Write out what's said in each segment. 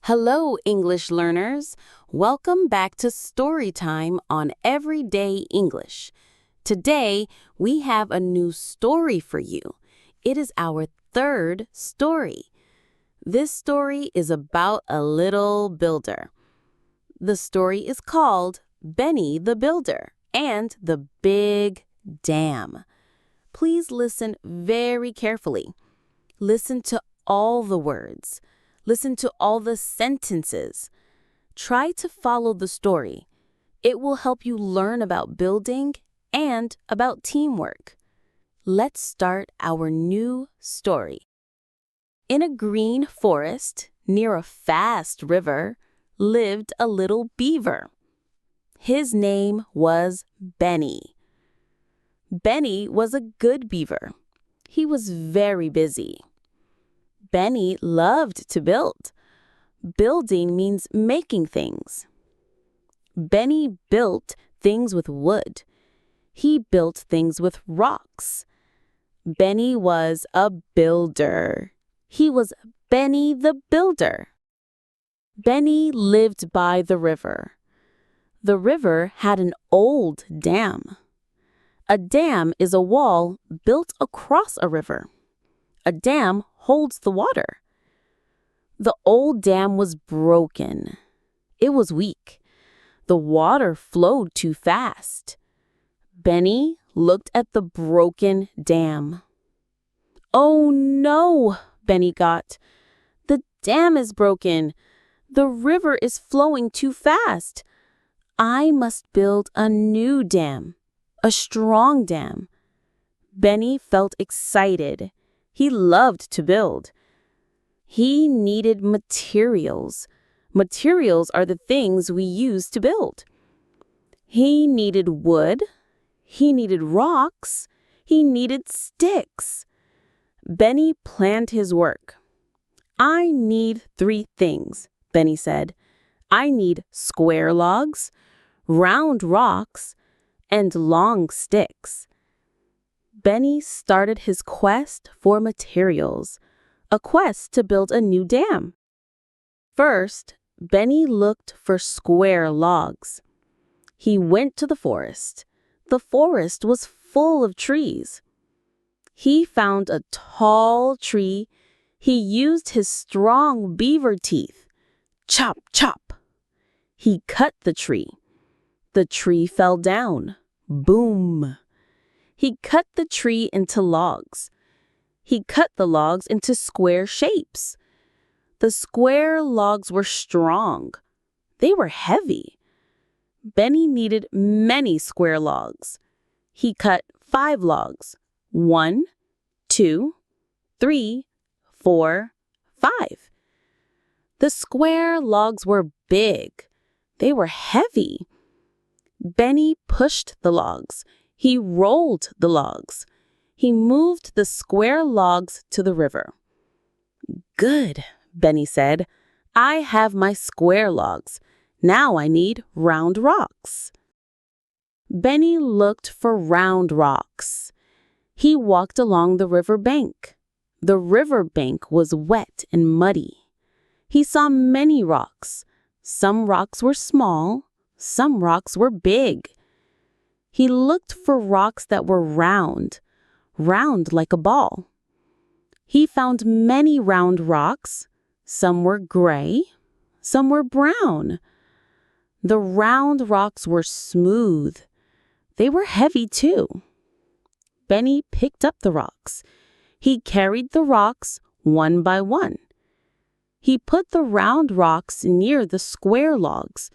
Hello, English learners. Welcome back to Story Time on Everyday English. Today, we have a new story for you. It is our third story. This story is about a little builder. The story is called Benny the Builder and the Big Dam. Please listen very carefully. Listen to all the words. Listen to all the sentences. Try to follow the story. It will help you learn about building and about teamwork. Let's start our new story. In a green forest near a fast river lived a little beaver. His name was Benny. Benny was a good beaver. He was very busy. Benny loved to build. Building means making things. Benny built things with wood. He built things with rocks. Benny was a builder. He was Benny the Builder. Benny lived by the river. The river had an old dam. A dam is a wall built across a river. A dam holds the water. The old dam was broken. It was weak. The water flowed too fast. Benny looked at the broken dam. "Oh no," Benny got. "The dam is broken. The river is flowing too fast. I must build a new dam, a strong dam." Benny felt excited. He loved to build. He needed materials. Materials are the things we use to build. He needed wood. He needed rocks. He needed sticks. Benny planned his work. "I need 3 things," Benny said. "I need square logs, round rocks, and long sticks." Benny started his quest for materials, a quest to build a new dam. First, Benny looked for square logs. He went to the forest. The forest was full of trees. He found a tall tree. He used his strong beaver teeth. Chop, chop. He cut the tree. The tree fell down. Boom. He cut the tree into logs. He cut the logs into square shapes. The square logs were strong. They were heavy. Benny needed many square logs. He cut 5 logs. 1, 2, 3, 4, 5. The square logs were big. They were heavy. Benny pushed the logs. He rolled the logs. He moved the square logs to the river. "Good," Benny said. "I have my square logs. Now I need round rocks." Benny looked for round rocks. He walked along the river bank. The river bank was wet and muddy. He saw many rocks. Some rocks were small. Some rocks were big. He looked for rocks that were round like a ball. He found many round rocks. Some were gray, some were brown. The round rocks were smooth. They were heavy too. Benny picked up the rocks. He carried the rocks one by one. He put the round rocks near the square logs.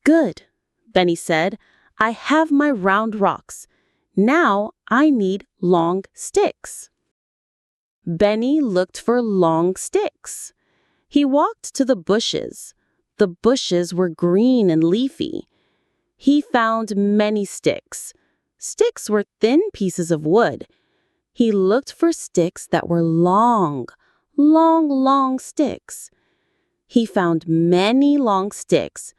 "Good," Benny said. "I have my round rocks. Now I need long sticks." Benny looked for long sticks. He walked to the bushes. The bushes were green and leafy. He found many sticks. Sticks were thin pieces of wood. He looked for sticks that were long sticks. He found many long sticks.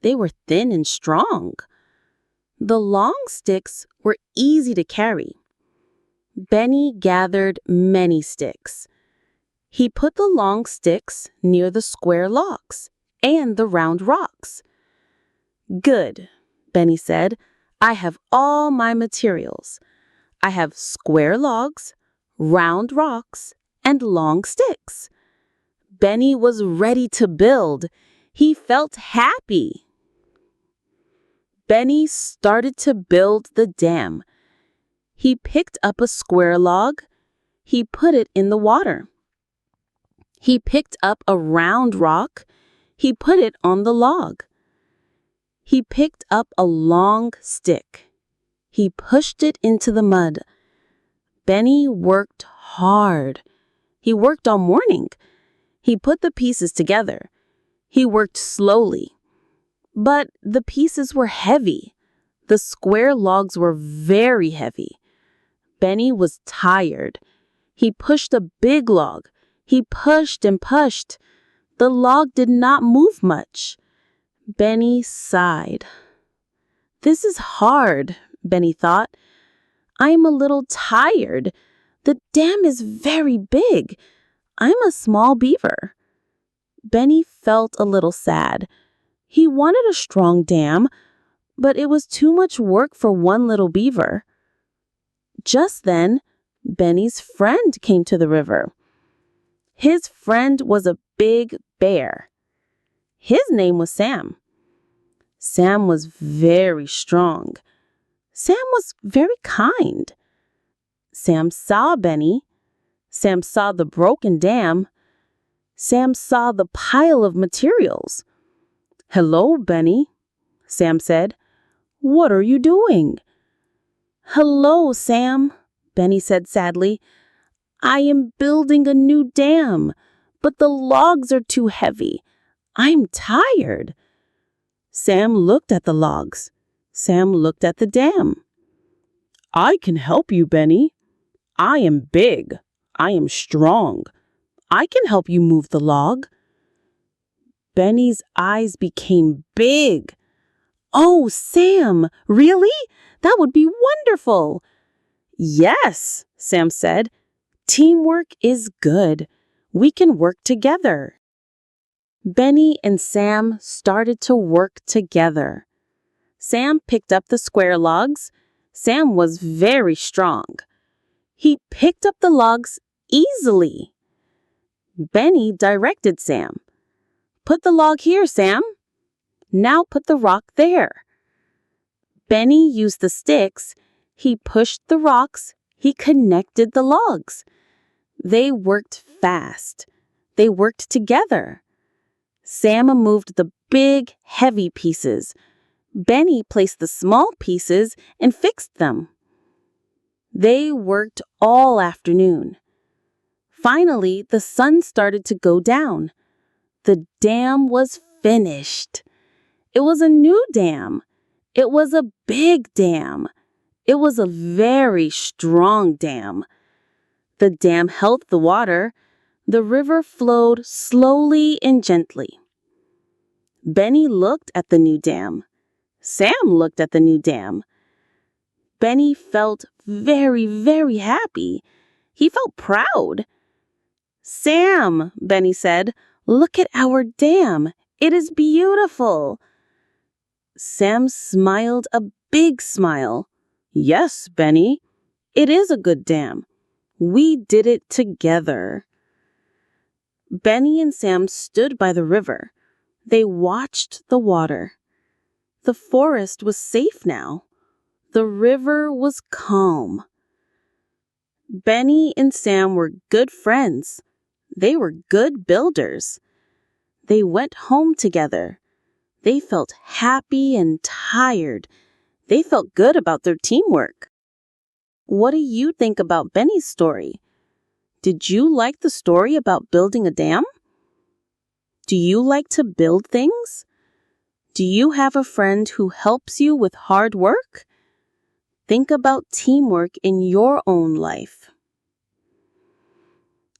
They were thin and strong. The long sticks were easy to carry. Benny gathered many sticks. He put the long sticks near the square logs and the round rocks. Good, Benny said. I have all my materials. I have square logs, round rocks, and long sticks. Benny was ready to build. He felt happy. Benny started to build the dam. He picked up a square log. He put it in the water. He picked up a round rock. He put it on the log. He picked up a long stick. He pushed it into the mud. Benny worked hard. He worked all morning. He put the pieces together. He worked slowly. But the pieces were heavy. The square logs were very heavy. Benny was tired. He pushed a big log. He pushed and pushed. The log did not move much. Benny sighed. This is hard, Benny thought. I'm a little tired. The dam is very big. I'm a small beaver. Benny felt a little sad. He wanted a strong dam, but it was too much work for one little beaver. Just then, Benny's friend came to the river. His friend was a big bear. His name was Sam. Sam was very strong. Sam was very kind. Sam saw Benny. Sam saw the broken dam. Sam saw the pile of materials. Hello, Benny, Sam said. What are you doing? Hello, Sam, Benny said sadly. I am building a new dam, but the logs are too heavy. I'm tired. Sam looked at the logs. Sam looked at the dam. I can help you, Benny. I am big. I am strong. I can help you move the log. Benny's eyes became big. Oh, Sam, really? That would be wonderful. Yes, Sam said. Teamwork is good. We can work together. Benny and Sam started to work together. Sam picked up the square logs. Sam was very strong. He picked up the logs easily. Benny directed Sam. Put the log here, Sam. Now put the rock there. Benny used the sticks. He pushed the rocks. He connected the logs. They worked fast. They worked together. Sam moved the big, heavy pieces. Benny placed the small pieces and fixed them. They worked all afternoon. Finally, the sun started to go down. The dam was finished. It was a new dam. It was a big dam. It was a very strong dam. The dam held the water. The river flowed slowly and gently. Benny looked at the new dam. Sam looked at the new dam. Benny felt very, very happy. He felt proud. Sam, Benny said, look at our dam. It is beautiful. Sam smiled a big smile. Yes, Benny, it is a good dam. We did it together. Benny and Sam stood by the river. They watched the water. The forest was safe now. The river was calm. Benny and Sam were good friends. They were good builders. They went home together. They felt happy and tired. They felt good about their teamwork. What do you think about Benny's story? Did you like the story about building a dam? Do you like to build things? Do you have a friend who helps you with hard work? Think about teamwork in your own life.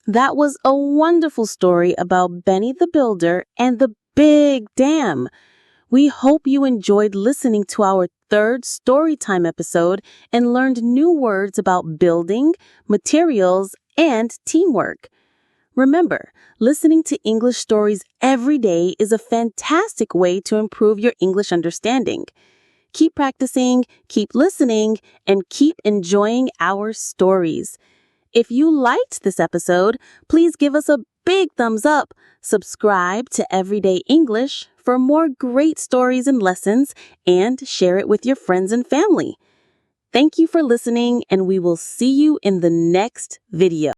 That was a wonderful story about Benny the Builder and the big dam. We hope you enjoyed listening to our third Storytime episode and learned new words about building, materials, and teamwork. Remember, listening to English stories every day is a fantastic way to improve your English understanding. Keep practicing, keep listening, and keep enjoying our stories. If you liked this episode, please give us a big thumbs up. Subscribe to Everyday English for more great stories and lessons, and share it with your friends and family. Thank you for listening, and we will see you in the next video.